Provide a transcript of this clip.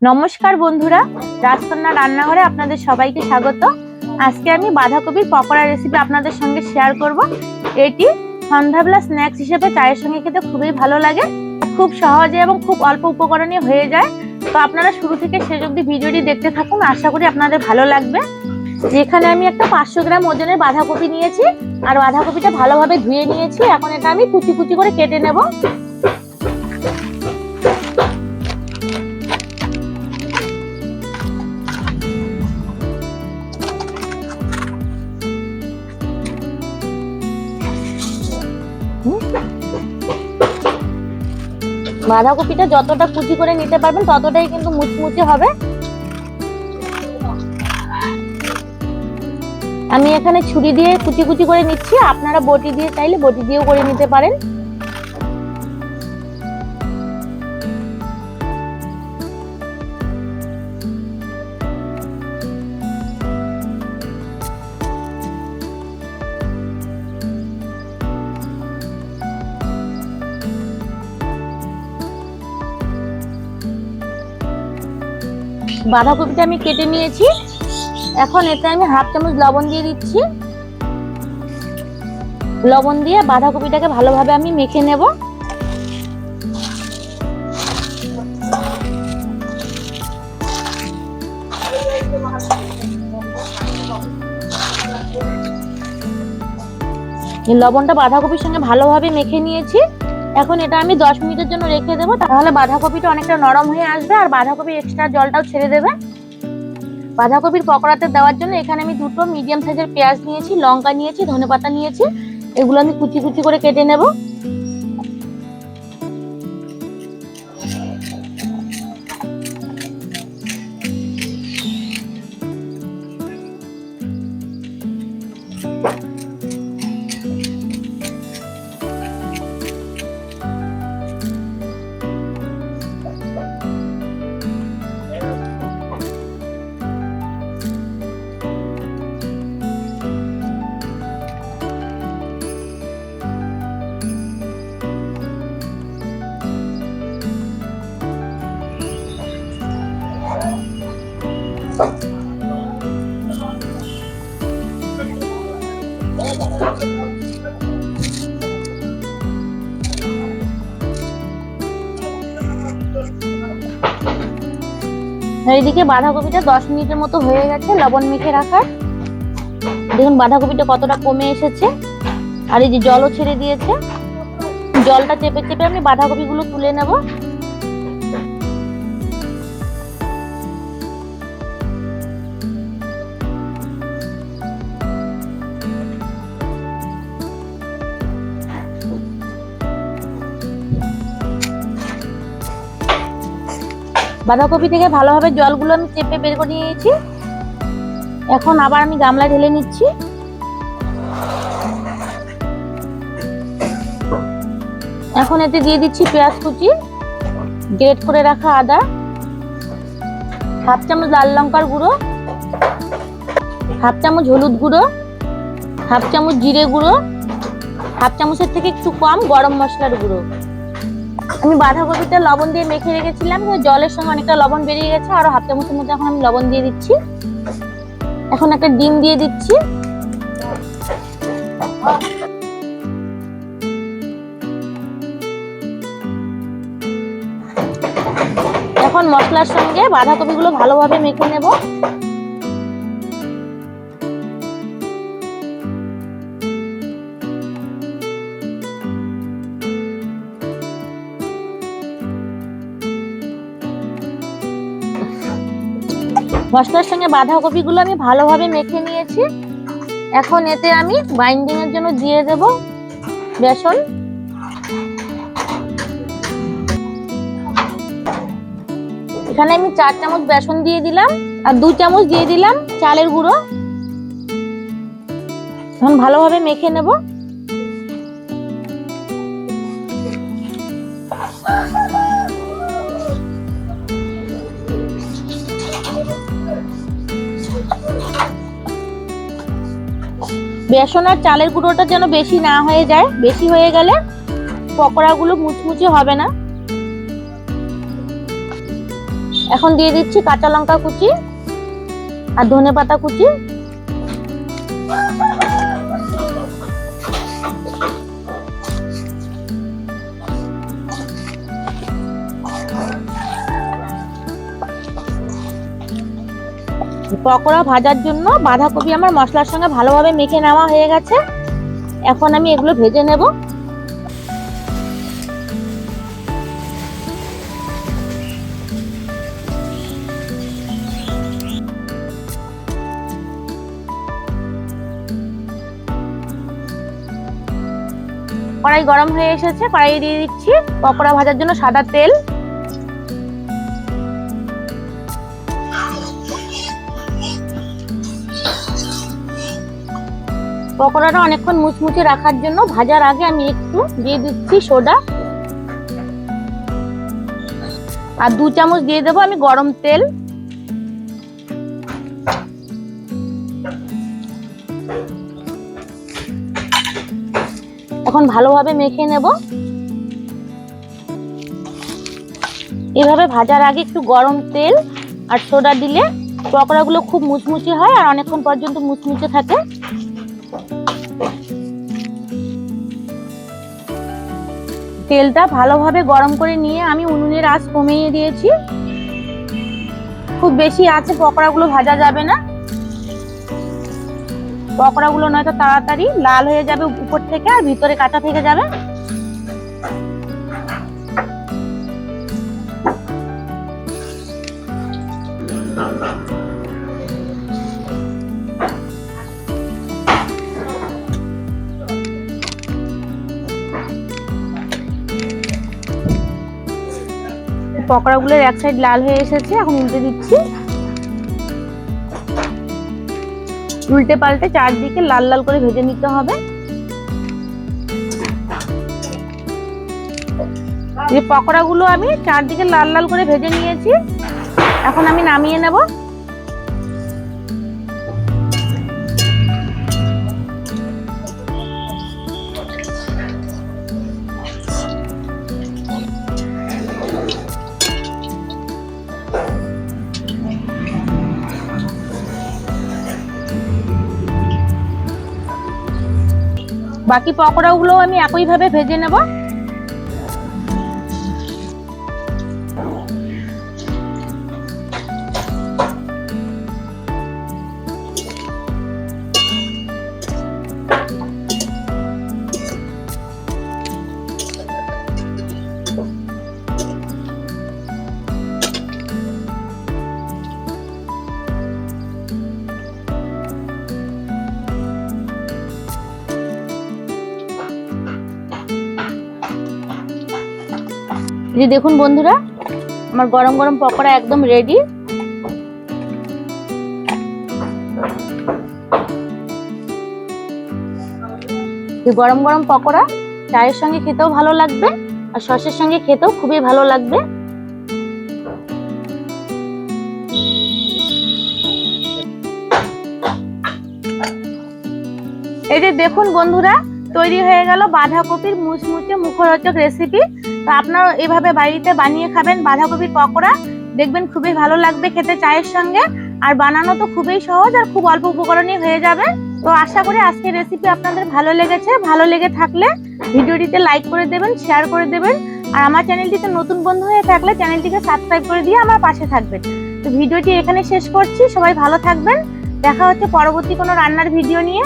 নমস্কার বন্ধুরা, রাজকন্যা রান্নাঘরে আপনাদের সবাইকে স্বাগত। আজকে আমি বাঁধাকপির পকোড়া রেসিপি আপনাদের সঙ্গে শেয়ার করব। এটি সন্ধ্যাবেলা স্ন্যাক্স হিসেবে চায়ের সঙ্গে খেতে খুবই ভালো লাগে। খুব সহজে এবং খুব অল্প উপকরণে হয়ে যায়। তো আপনারা শুরু থেকে শেষ অবধি ভিডিওটি দেখতে থাকুন, আশা করি আপনাদের ভালো লাগবে। এখানে আমি একটা 500 গ্রাম ওজনের বাঁধাকপি নিয়েছি, আর বাঁধাকপিটা ভালোভাবে ধুয়ে নিয়েছি। এখন এটা আমি কুচি কুচি করে কেটে নেব। বাঁধাকপিটা যতটা কুচি করে নিতে পারবেন ততটাই কিন্তু মুচমুচে হবে। আমি এখানে ছুরি দিয়ে কুচি কুচি করে নিচ্ছি, আপনারা বটি দিয়ে চাইলে বটি দিয়েও করে নিতে পারেন। বাঁধাকপিটা আমি কেটে নিয়েছি। এখন এতে আমি হাফ চামচ লবণ দিয়ে দিচ্ছি। লবণ দিয়ে বাঁধাকপিটাকে ভালোভাবে আমি মেখে নেব। লবণটা বাঁধাকপির সঙ্গে ভালোভাবে মেখে নিয়েছি। এখন এটা আমি 10 মিনিটের জন্য রেখে দেবো, তাহলে বাঁধাকপিটা অনেকটা নরম হয়ে আসবে আর বাঁধাকপির এক্সট্রা জলটাও ছেড়ে দেবে। বাঁধাকপির পকোড়াতে দেওয়ার জন্য এখানে আমি দুটো মিডিয়াম সাইজের পেঁয়াজ নিয়েছি, লঙ্কা নিয়েছি, ধনেপাতা নিয়েছি। এগুলো আমি কুচি কুচি করে কেটে নেব। এইদিকে বাঁধাকপিটা 10 মিনিটের মতো হয়ে গেছে লবণ মেখে রাখার। দেখুন বাঁধাকপিটা কতটা কমে এসেছে, আর এই যে জলও ছেড়ে দিয়েছে। জলটা চেপে চেপে আমি বাঁধাকপিগুলো তুলে নেব। বাঁধাকপি থেকে ভালোভাবে জলগুলো আমি চেপে বের করে নিয়েছি। এখন আবার আমি গামলায় ঢেলে নিচ্ছি। এখন এতে দিয়ে দিচ্ছি পেঁয়াজ কুচি, গ্রেট করে রাখা আদা, হাফ চামচ লাল লঙ্কার গুঁড়ো, হাফ চামচ হলুদ গুঁড়ো, হাফ চামচ জিরে গুঁড়ো, হাফ চামচের থেকে একটু কম গরম মশলার গুঁড়ো। আমি বাঁধাকপিটা লবণ দিয়ে মেখে রেখেছিলাম, জলের সঙ্গে অনেকটা লবণ বেরিয়ে গেছে, আরো হাফ চামচের মধ্যে এখন আমি লবণ দিয়ে দিচ্ছি। এখন একটা ডিম দিয়ে দিচ্ছি। এখন মশলার সঙ্গে বাঁধাকপিগুলো ভালোভাবে মেখে নেব। মশলার সঙ্গে বাঁধাকপিগুলো আমি ভালোভাবে মেখে নিয়েছি। এখন এতে আমি বাইন্ডিং এর জন্য দিয়ে দেব বেসন। এখানে আমি 4 চামচ বেসন দিয়ে দিলাম, আর 2 চামচ দিয়ে দিলাম চালের গুঁড়ো। এখন ভালোভাবে মেখে নেব। বেসন আর চালের গুঁড়োটা যেন বেশি না হয়ে যায়, বেশি হয়ে গেলে পকোড়াগুলো মুচমুচে হবে না। এখন দিয়ে দিচ্ছি কাঁচা লঙ্কা কুচি আর ধনেপাতা কুচি। পকোড়া ভাজার জন্য বাঁধাকপি আমার মশলার সঙ্গে ভালোভাবে মেখে নেওয়া হয়ে গেছে। এখন আমি এগুলো ভেজে নেব। কড়াই গরম হয়ে এসেছে, কড়াই দিয়ে দিচ্ছি পকোড়া ভাজার জন্য সাদা তেল। পকোড়াটা অনেকক্ষণ মুচমুচে রাখার জন্য ভাজার আগে আমি একটু দিয়ে দিচ্ছি সোডা আর 2 চামচ দিয়ে দেবো আমি গরম তেল। এখন ভালোভাবে মেখে নেব। এভাবে ভাজার আগে একটু গরম তেল আর সোডা দিলে পকোড়াগুলো খুব মুচমুচে হয় আর অনেকক্ষণ পর্যন্ত মুচমুচে থাকে। তেলটা ভালোভাবে গরম করে নিয়ে আমি উনুনের আঁচ কমিয়ে দিয়েছি। খুব বেশি আঁচে পকোড়াগুলো ভাজা যাবে না, পকোড়াগুলো নয়তো তাড়াতাড়ি লাল হয়ে যাবে উপর থেকে আর ভিতরে কাঁচা থেকে যাবে। পকোড়াগুলোর এক সাইড লাল হয়ে এসেছে, এখন উল্টে দিচ্ছি। উল্টে পাল্টে চারদিকে লাল লাল করে ভেজে নিতে হবে। এই পকোড়াগুলো আমি চারদিকে লাল লাল করে ভেজে নিয়েছি, এখন আমি নামিয়ে নেব। বাকি পকোড়াগুলো আমি একইভাবে ভেজে নেব। যে দেখুন বন্ধুরা, আমার গরম গরম পকোড়া একদম রেডি। গরম গরম পকোড়া চায়ের সঙ্গে খেতেও ভালো লাগবে আর সসের সঙ্গে খেতেও খুবই ভালো লাগবে। এই যে দেখুন বন্ধুরা, তৈরি হয়ে গেল বাঁধাকপির মুচমুচে মুখরোচক রেসিপি। তো আপনারা এভাবে বাড়িতে বানিয়ে খাবেন বাঁধাকপির পকোড়া, দেখবেন খুবই ভালো লাগবে খেতে চায়ের সঙ্গে। আর বানানো তো খুবই সহজ আর খুব অল্প উপকরণই হয়ে যাবে। তো আশা করি আজকের রেসিপি আপনাদের ভালো লেগেছে। ভালো লেগে থাকলে ভিডিওটিতে লাইক করে দেবেন, শেয়ার করে দেবেন। আর আমার চ্যানেলটিতে নতুন বন্ধু হয়ে থাকলে চ্যানেলটিকে সাবস্ক্রাইব করে দিয়ে আমার পাশে থাকবেন। তো ভিডিওটি এখানে শেষ করছি, সবাই ভালো থাকবেন। দেখা হচ্ছে পরবর্তী কোনো রান্নার ভিডিও নিয়ে।